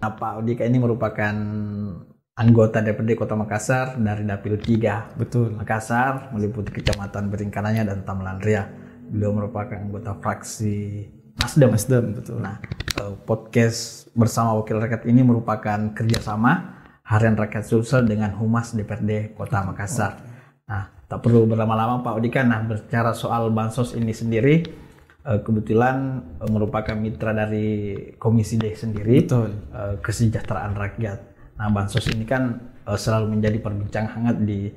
Nah, Pak Odika ini merupakan anggota DPRD Kota Makassar dari Dapil 3 Betul. Makassar, meliputi Kecamatan Beringkananya dan Tamelan Ria. Beliau merupakan anggota fraksi Nasdem. Betul. Nah, podcast bersama Wakil Rakyat ini merupakan kerjasama Harian Rakyat Sulsel dengan Humas DPRD Kota Makassar. Nah, tak perlu berlama-lama Pak Odika. Nah, berbicara soal bansos ini sendiri, kebetulan merupakan mitra dari Komisi D sendiri. Betul. Kesejahteraan rakyat. Nah, bansos ini kan selalu menjadi perbincangan hangat di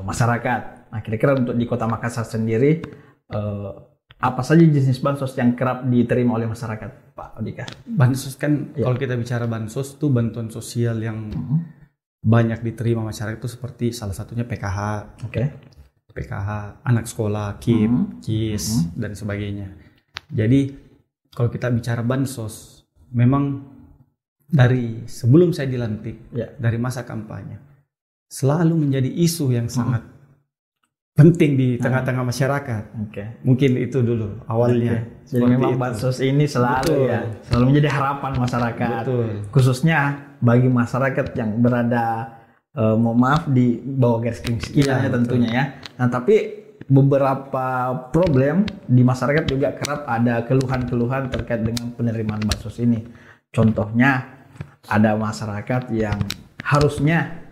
masyarakat. Nah, kira-kira untuk di Kota Makassar sendiri, apa saja jenis bansos yang kerap diterima oleh masyarakat, Pak Odika? Bansos kan, kalau kita bicara bansos itu bantuan sosial yang banyak diterima masyarakat itu seperti salah satunya PKH, PKH, anak sekolah, KIP, KIS, dan sebagainya. Jadi kalau kita bicara bansos, memang dari sebelum saya dilantik, dari masa kampanye, selalu menjadi isu yang sangat penting di tengah-tengah masyarakat. Mungkin itu dulu awalnya. Jadi memang bansos ini selalu selalu menjadi harapan masyarakat. Khususnya bagi masyarakat yang berada mohon maaf di bawah garis kemiskinannya tentunya ya. Nah, tapi beberapa problem di masyarakat juga kerap ada keluhan-keluhan terkait dengan penerimaan bansos ini. Contohnya ada masyarakat yang harusnya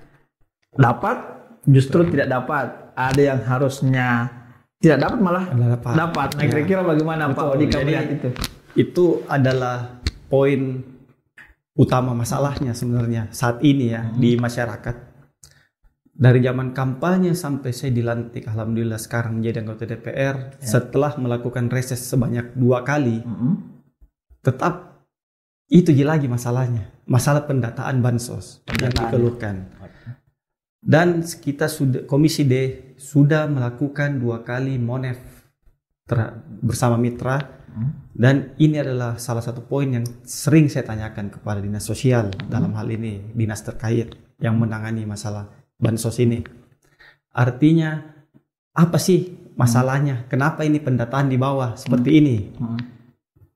dapat justru tidak dapat. Ada yang harusnya tidak dapat malah dapat. Nah, kira-kira bagaimana Pak Odika melihat itu? Itu adalah poin utama masalahnya sebenarnya saat ini ya di masyarakat. Dari zaman kampanye sampai saya dilantik, alhamdulillah sekarang menjadi anggota DPR, setelah melakukan reses sebanyak 2 kali, tetap itu lagi masalahnya, masalah pendataan bansos yang dikeluhkan. Dan kita sudah, Komisi D sudah melakukan 2 kali monef bersama mitra, dan ini adalah salah satu poin yang sering saya tanyakan kepada dinas sosial, dalam hal ini dinas terkait yang menangani masalah bansos ini. Artinya apa sih masalahnya? Kenapa ini pendataan di bawah seperti ini?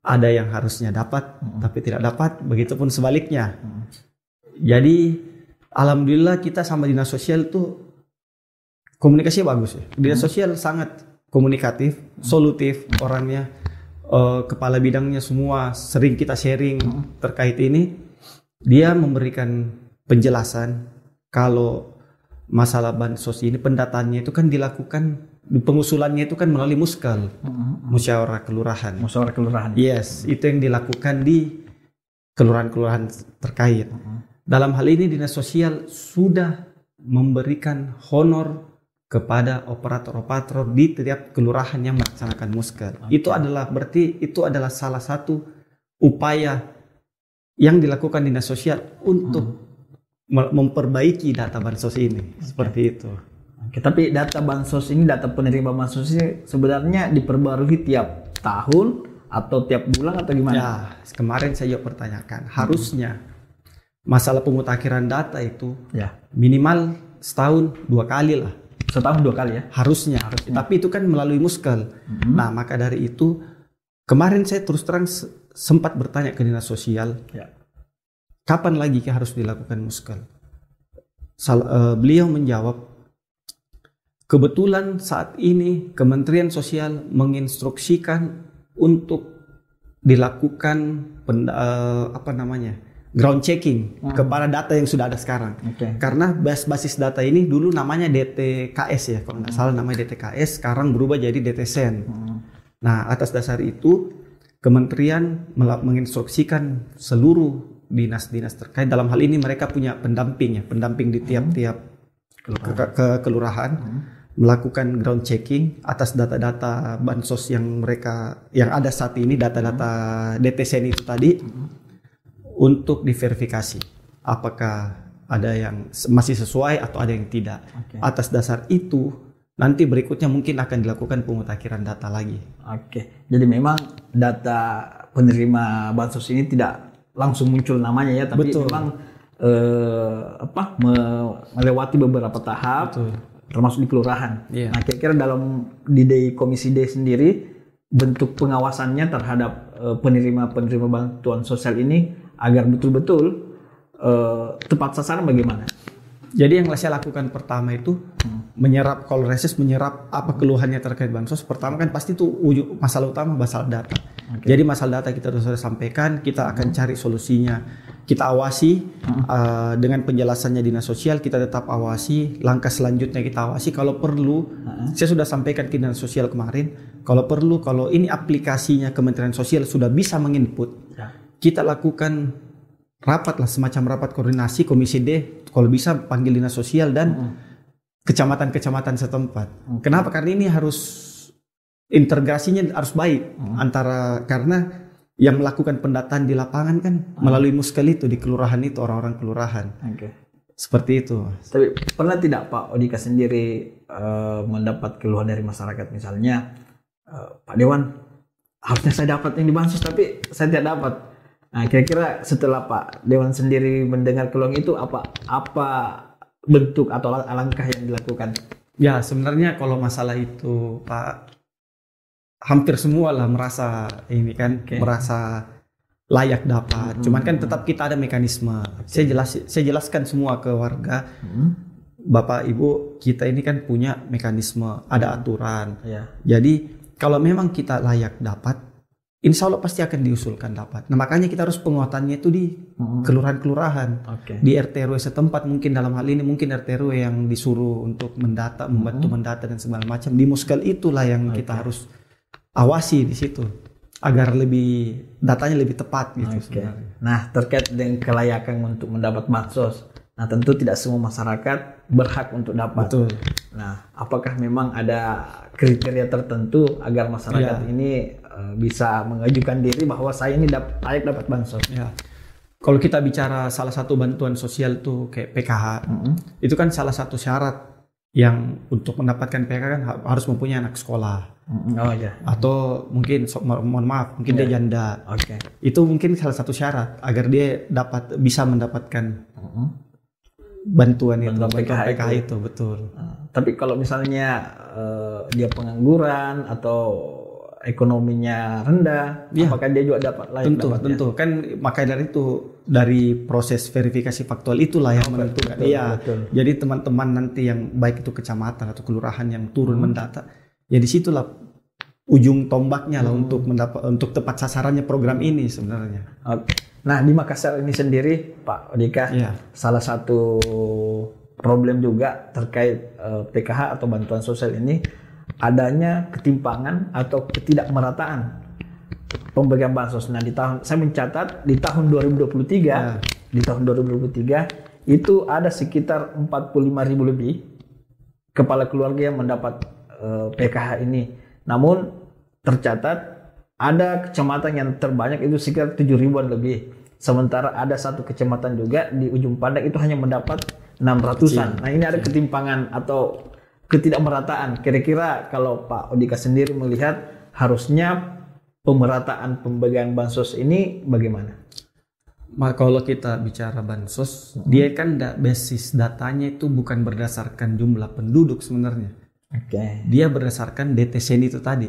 Ada yang harusnya dapat tapi tidak dapat, begitupun sebaliknya. Jadi alhamdulillah kita sama dinas sosial tuh komunikasi bagus ya. Dinas sosial sangat komunikatif, solutif orangnya. Kepala bidangnya semua sering kita sharing terkait ini. Dia memberikan penjelasan kalau masalah bansos ini pendataannya itu kan dilakukan, pengusulannya itu kan melalui muskal, musyawarah kelurahan. Musyawarah kelurahan. Yes, itu yang dilakukan di kelurahan-kelurahan terkait. Dalam hal ini dinas sosial sudah memberikan honor kepada operator-operator di tiap kelurahan yang melaksanakan muskal. Itu adalah berarti itu adalah salah satu upaya yang dilakukan dinas sosial untuk memperbaiki data bansos ini. Seperti itu. Tapi data bansos ini, data penerima bansos ini sebenarnya diperbarui tiap tahun atau tiap bulan atau gimana? Ya, kemarin saya juga pertanyakan. Harusnya masalah pemutakhiran data itu minimal setahun 2 kali lah. Setahun 2 kali ya? Harusnya. Tapi itu kan melalui muskal. Nah, maka dari itu kemarin saya terus terang sempat bertanya ke dinas sosial, kapan lagi harus dilakukan muskal? Beliau menjawab, kebetulan saat ini Kementerian Sosial menginstruksikan untuk dilakukan ground checking kepada data yang sudah ada sekarang. Karena basis data ini dulu namanya DTKS ya, kalau nggak salah namanya DTKS, sekarang berubah jadi DTSEN. Nah, atas dasar itu Kementerian menginstruksikan seluruh dinas-dinas terkait, dalam hal ini mereka punya pendamping di tiap-tiap kelurahan, melakukan ground checking atas data-data bansos yang ada saat ini, data-data DTSEN itu tadi, untuk diverifikasi apakah ada yang masih sesuai atau ada yang tidak. Atas dasar itu nanti berikutnya mungkin akan dilakukan pemutakhiran data lagi. Jadi memang data penerima bansos ini tidak langsung muncul namanya ya, tapi memang melewati beberapa tahap, termasuk di kelurahan. Nah, kira-kira di Komisi D sendiri bentuk pengawasannya terhadap penerima bantuan sosial ini agar betul-betul tepat sasaran bagaimana? Jadi yang saya lakukan pertama itu menyerap, kalau reses menyerap apa keluhannya terkait bansos. Pertama kan pasti itu masalah utama masalah data. Jadi masalah data kita sudah sampaikan, kita akan cari solusinya. Kita awasi dengan penjelasannya dinas sosial, kita tetap awasi. Langkah selanjutnya kita awasi. Kalau perlu, saya sudah sampaikan ke dinas sosial kemarin. Kalau perlu, kalau ini aplikasinya Kementerian Sosial sudah bisa menginput, kita lakukan rapat lah, semacam rapat koordinasi Komisi D. Kalau bisa panggil dinas sosial dan kecamatan-kecamatan setempat. Kenapa? Karena ini harus integrasinya harus baik antara, karena yang melakukan pendataan di lapangan kan melalui muskel itu di kelurahan itu, orang-orang kelurahan. Seperti itu. Tapi pernah tidak Pak Odika sendiri mendapat keluhan dari masyarakat, misalnya Pak Dewan harusnya saya dapat yang dibansos tapi saya tidak dapat. Nah, kira-kira setelah Pak Dewan sendiri mendengar keluhan itu apa bentuk atau langkah yang dilakukan? Ya, sebenarnya kalau masalah itu Pak, hampir semua lah merasa ini kan, merasa layak dapat. Cuman kan tetap kita ada mekanisme. Saya jelaskan semua ke warga. Bapak Ibu, kita ini kan punya mekanisme, ada aturan. Jadi kalau memang kita layak dapat, insya Allah pasti akan diusulkan dapat. Nah, makanya kita harus penguatannya itu di kelurahan-kelurahan, di RT RW setempat. Mungkin dalam hal ini mungkin RT RW yang disuruh untuk mendata, membantu mendata dan segala macam. Di muskel itulah yang kita harus awasi di situ agar lebih datanya lebih tepat gitu. Nah, terkait dengan kelayakan untuk mendapat bansos, nah tentu tidak semua masyarakat berhak untuk dapat. Nah, apakah memang ada kriteria tertentu agar masyarakat ini bisa mengajukan diri bahwa saya ini layak dapat bansos? Kalau kita bicara salah satu bantuan sosial tuh kayak PKH, itu kan salah satu syarat yang untuk mendapatkan PKH kan harus mempunyai anak sekolah. Atau mungkin mohon maaf, mungkin dia janda. Itu mungkin salah satu syarat agar dia bisa mendapatkan bantuan itu, PKH itu betul. Tapi kalau misalnya dia pengangguran atau ekonominya rendah, apakah dia juga dapat layak dapat? Tentu kan, makanya dari itu, dari proses verifikasi faktual itulah yang menentukan. Jadi teman-teman nanti yang baik itu kecamatan atau kelurahan yang turun mendata, ya disitulah ujung tombaknya lah untuk tepat sasarannya program ini sebenarnya. Nah, di Makassar ini sendiri Pak Odika, salah satu problem juga terkait PKH atau bantuan sosial ini adanya ketimpangan atau ketidakmerataan pembagian bansos. Nah, saya mencatat di tahun 2023, itu ada sekitar 45.000 lebih kepala keluarga yang mendapat PKH ini. Namun tercatat ada kecamatan yang terbanyak itu sekitar 7.000-an lebih. Sementara ada satu kecamatan juga di ujung Pandang itu hanya mendapat 600-an. Nah, ini ada ketimpangan atau ketidakmerataan. Kira-kira kalau Pak Odika sendiri melihat harusnya pemerataan pembagian bansos ini bagaimana? Kalau kita bicara bansos, dia kan basis datanya itu bukan berdasarkan jumlah penduduk sebenarnya. Dia berdasarkan DTCN itu tadi.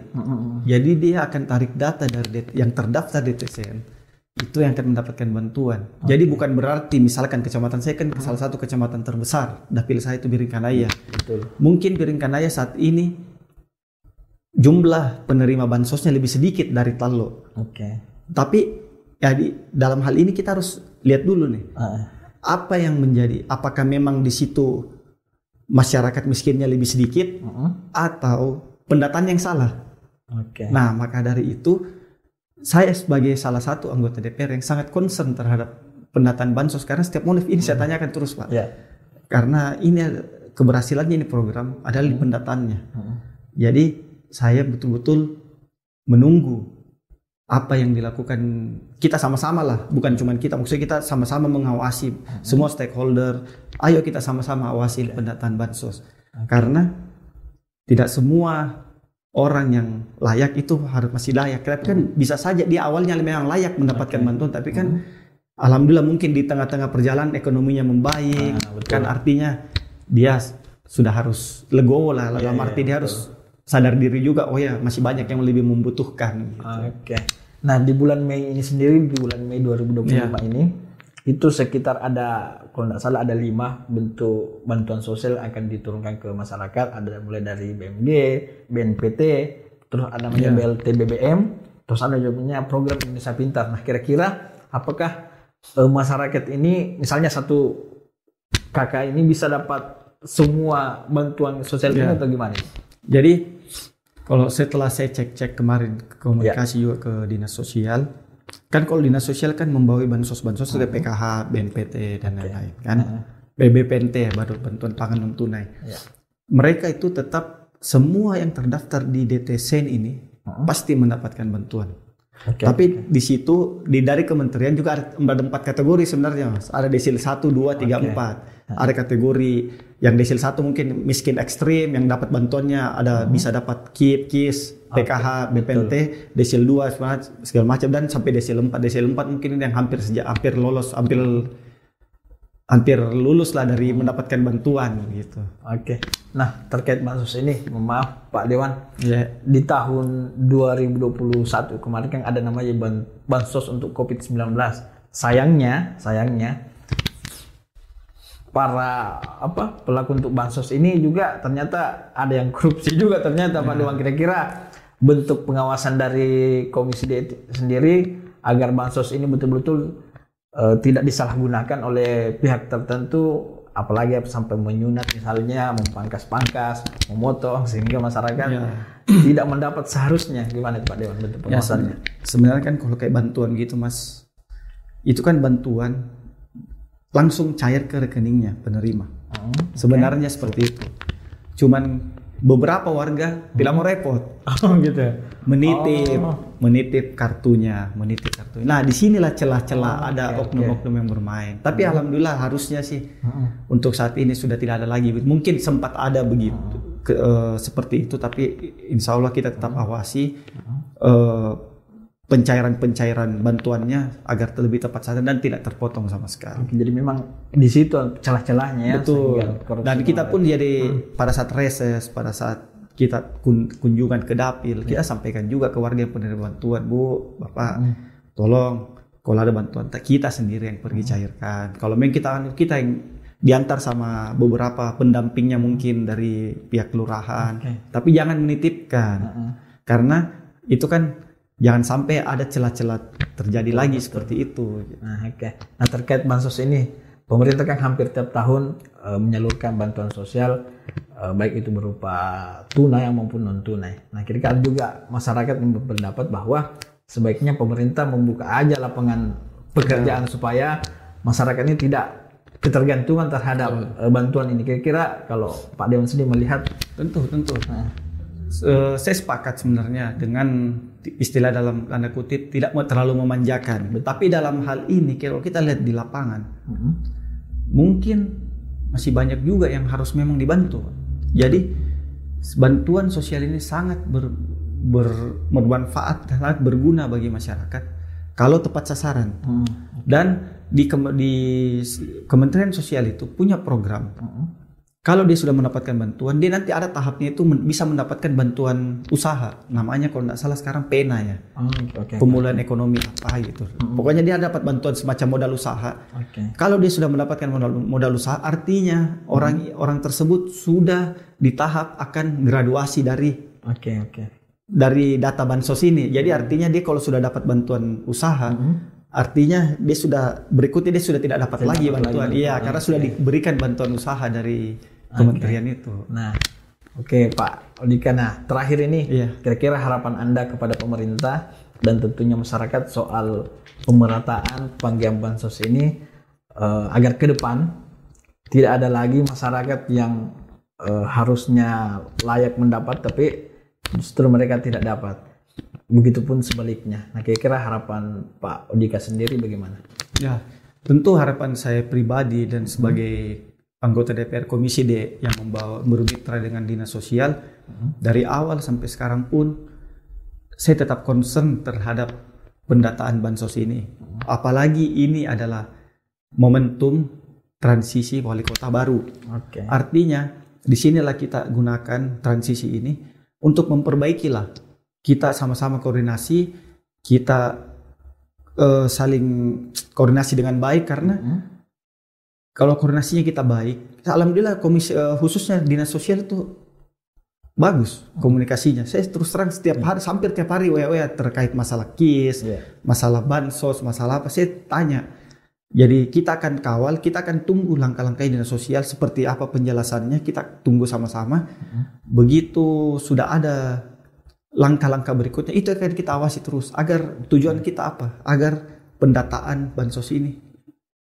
Jadi dia akan tarik data dari yang terdaftar DTCN. Itu yang akan mendapatkan bantuan. Jadi bukan berarti misalkan kecamatan saya kan salah satu kecamatan terbesar, dapil saya itu Biringkanaya. Mungkin Biringkanaya saat ini jumlah penerima bansosnya lebih sedikit dari Tallo. Tapi ya dalam hal ini kita harus lihat dulu nih. Apa yang menjadi, apakah memang di situ masyarakat miskinnya lebih sedikit atau pendataan yang salah? Nah, maka dari itu saya sebagai salah satu anggota DPR yang sangat concern terhadap pendataan bansos, karena setiap motif ini saya tanyakan terus Pak. Karena ini keberhasilannya ini program adalah di pendataannya. Jadi saya betul-betul menunggu apa yang dilakukan kita sama-sama lah, bukan cuma kita, maksudnya kita sama-sama mengawasi semua stakeholder. Ayo kita sama-sama awasi pendataan bansos. Karena tidak semua orang yang layak itu harus masih layak. Tapi kan bisa saja dia awalnya memang layak mendapatkan bantuan, tapi kan alhamdulillah mungkin di tengah-tengah perjalanan ekonominya membaik, kan artinya dia sudah harus legowo lah, dalam arti dia harus sadar diri juga, oh ya masih banyak yang lebih membutuhkan. Nah, di bulan Mei ini sendiri, di bulan Mei 2025 ini, itu sekitar ada, kalau tidak salah ada 5 bentuk bantuan sosial akan diturunkan ke masyarakat. Ada mulai dari BMG, BNPT, terus ada namanya BLT BBM, terus ada juga program Indonesia Pintar. Nah, kira-kira apakah masyarakat ini, misalnya satu kakak ini bisa dapat semua bantuan sosial ini atau gimana? Jadi kalau setelah saya cek-cek kemarin komunikasi juga ke dinas sosial, kan kalau dinas sosial kan membawa bansos-bansos dari PKH, BNPT dan lain-lain kan, BBPNT baru bantuan pangan non tunai. Mereka itu tetap semua yang terdaftar di DTSEN ini pasti mendapatkan bantuan. Tapi di situ dari kementerian juga ada 4 kategori sebenarnya, Mas. Ada desil 1, 2, 3, 4. Ada kategori yang desil 1 mungkin miskin ekstrim yang dapat bantuannya ada bisa dapat KIP, KIS, PKH, BPNT, desil 2 segala macam, dan sampai desil 4. Desil 4 mungkin ini yang hampir lulus lah dari mendapatkan bantuan gitu. Nah, terkait bansos ini, maaf Pak Dewan, di tahun 2021 kemarin kan ada namanya bansos untuk COVID-19. Sayangnya para pelaku untuk bansos ini juga ternyata ada yang korupsi juga ternyata Pak Dewan. Kira-kira bentuk pengawasan dari Komisi D sendiri agar bansos ini betul-betul tidak disalahgunakan oleh pihak tertentu, apalagi sampai menyunat misalnya, memangkas-pangkas, memotong, sehingga masyarakat tidak mendapat seharusnya. Gimana Pak Dewan bentuk pengawasannya? Sebenarnya kan kalau kayak bantuan gitu, Mas, itu kan bantuan langsung cair ke rekeningnya penerima. Sebenarnya seperti itu. Cuman beberapa warga tidak mau repot. Gitu. Menitip kartunya. Nah, disinilah celah-celah ada oknum-oknum yang bermain. Tapi alhamdulillah harusnya sih untuk saat ini sudah tidak ada lagi. Mungkin sempat ada begitu seperti itu, tapi insya Allah kita tetap awasi pencairan bantuannya agar lebih tepat sasaran dan tidak terpotong sama sekali. Jadi memang di situ celah-celahnya ya. Betul. Dan kita pun jadi pada saat reses, pada saat kita kunjungan ke dapil, kita sampaikan juga ke warga yang penerima bantuan, Bu, Bapak, tolong kalau ada bantuan kita sendiri yang pergi cairkan. Kalau memang kita yang diantar sama beberapa pendampingnya mungkin dari pihak kelurahan, tapi jangan menitipkan, karena itu kan jangan sampai ada celah-celah terjadi lagi seperti itu. Nah, terkait bansos ini, pemerintah kan hampir tiap tahun menyalurkan bantuan sosial, baik itu berupa tunai maupun non tunai. Nah, kira-kira juga masyarakat berpendapat bahwa sebaiknya pemerintah membuka aja lapangan pekerjaan supaya masyarakat ini tidak ketergantungan terhadap bantuan ini. Kira-kira kalau Pak Dewan sendiri melihat, tentu. Saya sepakat sebenarnya dengan istilah dalam tanda kutip tidak mau terlalu memanjakan. Tapi dalam hal ini kalau kita lihat di lapangan, mungkin masih banyak juga yang harus memang dibantu. Jadi bantuan sosial ini sangat bermanfaat, sangat berguna bagi masyarakat kalau tepat sasaran. Dan di Kementerian Sosial itu punya program. Kalau dia sudah mendapatkan bantuan, dia nanti ada tahapnya itu bisa mendapatkan bantuan usaha. Namanya kalau tidak salah sekarang PENA ya. Pemulihan ekonomi apa gitu. Pokoknya dia dapat bantuan semacam modal usaha. Kalau dia sudah mendapatkan modal usaha, artinya orang tersebut sudah di tahap akan graduasi dari data bansos ini. Jadi artinya dia kalau sudah dapat bantuan usaha, artinya dia sudah tidak dapat lagi bantuan. Iya, karena sudah diberikan bantuan usaha dari kementerian itu. Nah, Pak Odika. Nah, terakhir ini kira-kira harapan Anda kepada pemerintah dan tentunya masyarakat soal pemerataan pembagian bansos ini agar ke depan tidak ada lagi masyarakat yang harusnya layak mendapat tapi justru mereka tidak dapat. Begitupun sebaliknya. Nah, kira-kira harapan Pak Odika sendiri bagaimana? Ya, tentu harapan saya pribadi dan sebagai anggota DPR Komisi D yang bermitra dengan Dinas Sosial, dari awal sampai sekarang pun saya tetap concern terhadap pendataan bansos ini. Apalagi ini adalah momentum transisi wali kota baru. Artinya, disinilah kita gunakan transisi ini untuk memperbaikilah. Kita sama-sama koordinasi kita saling koordinasi dengan baik, karena kalau koordinasinya kita baik, alhamdulillah komisi khususnya dinas sosial itu bagus komunikasinya. Saya terus terang setiap hari, hampir tiap hari WA terkait masalah KIS, masalah bansos, masalah apa, saya tanya. Jadi kita akan kawal, kita akan tunggu langkah-langkah dinas sosial seperti apa penjelasannya, kita tunggu sama-sama. Begitu sudah ada langkah-langkah berikutnya, itu akan kita awasi terus, agar tujuan kita apa? Agar pendataan bansos ini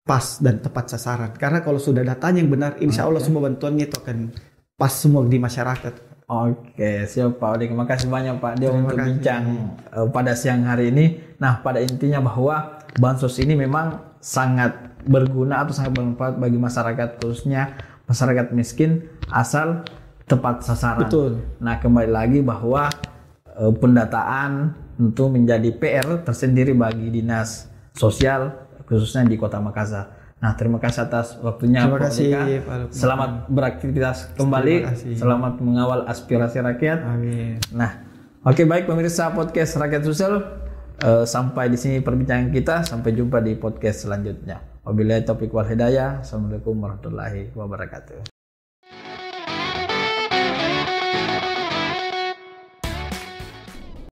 pas dan tepat sasaran. Karena kalau sudah datanya yang benar, insya Allah semua bantuannya itu akan pas semua di masyarakat. Oke, siap Pak Odi. Terima kasih banyak Pak Dio untuk bincang pada siang hari ini. Nah, pada intinya bahwa bansos ini memang sangat berguna atau sangat bermanfaat bagi masyarakat, khususnya masyarakat miskin, asal tepat sasaran. Betul. Nah, kembali lagi bahwa pendataan tentu menjadi PR tersendiri bagi dinas sosial khususnya di Kota Makassar. Nah, terima kasih atas waktunya Pak Dika. Selamat beraktivitas kembali. Selamat mengawal aspirasi rakyat. Amin. Nah, oke, baik pemirsa podcast Rakyat Sosial, sampai di sini perbincangan kita. Sampai jumpa di podcast selanjutnya. Wabillahi taufiq wal hidayah. Assalamualaikum warahmatullahi wabarakatuh.